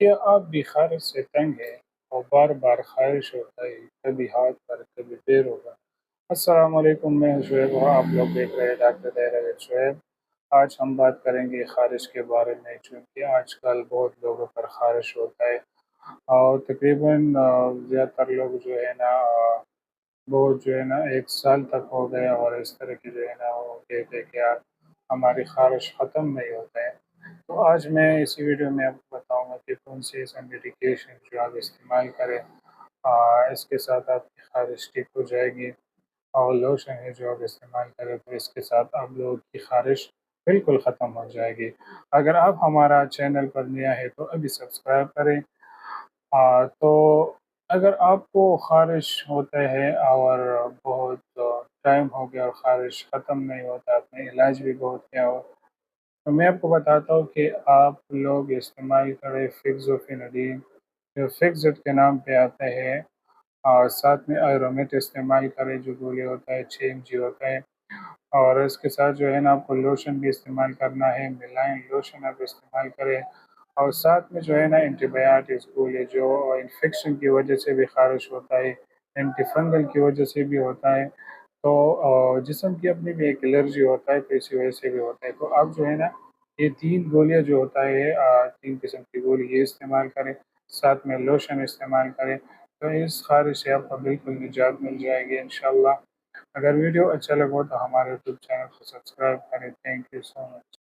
کیا آپ بھی خارش سے تنگ ہیں اور بار بار خارش ہوتا ہے، کبھی ہاتھ پر کبھی پیر ہوگا؟ السلام علیکم، میں ہوں شعیب اور آپ لوگ دیکھ رہے ہیں ڈاکٹر دہرہ شعیب۔ آج ہم بات کریں گے خارش کے بارے میں، چونکہ آج کل بہت لوگوں پر خارش ہوتا ہے اور تقریباً زیادہ تر لوگ جو ہے نا بہت جو ہے نا 1 سال تک ہو گیا اور اس طرح کی جو ہے نا وہ کہتے ہیں کہ یار ہماری خارش ختم نہیں ہوتا ہے۔ تو آج میں اسی ویڈیو میں آپ کو بتاؤں گا کہ کون سی ایسا میڈیکیشن جو آپ استعمال کریں، اس کے ساتھ آپ کی خارش ٹھیک ہو جائے گی، اور لوشن ہے جو آپ استعمال کریں تو اس کے ساتھ آپ لوگوں کی خارش بالکل ختم ہو جائے گی۔ اگر آپ ہمارا چینل پر نیا ہے تو ابھی سبسکرائب کریں۔ تو اگر آپ کو خارش ہوتا ہے اور بہت ٹائم ہو گیا اور خارش ختم نہیں ہوتا، آپ نے علاج بھی بہت کیا ہو، تو میں آپ کو بتاتا ہوں کہ آپ لوگ استعمال کریں فکزوفینڈین، جو فکزٹ کے نام پہ آتا ہے، اور ساتھ میں آئرومیٹ استعمال کریں جو گولی ہوتا ہے 6 mg ہوتا ہے، اور اس کے ساتھ جو ہے نا آپ کو لوشن بھی استعمال کرنا ہے، ملائن لوشن آپ استعمال کریں، اور ساتھ میں جو ہے نا اینٹی بایوٹکس گولی جو انفیکشن کی وجہ سے بھی خارش ہوتا ہے، اینٹی فنگل کی وجہ سے بھی ہوتا ہے، تو جسم کی اپنی بھی ایک الرجی ہوتا ہے تو اسی وجہ سے بھی ہوتا ہے، تو آپ جو ہے نا یہ 3 گولیاں جو ہوتا ہے 3 قسم کی گولی یہ استعمال کریں، ساتھ میں لوشن استعمال کریں، تو اس خارش سے آپ کو بالکل نجات مل جائے گی انشاءاللہ۔ اگر ویڈیو اچھا لگا تو ہمارے یوٹیوب چینل کو سبسکرائب کریں۔ Thank you so much.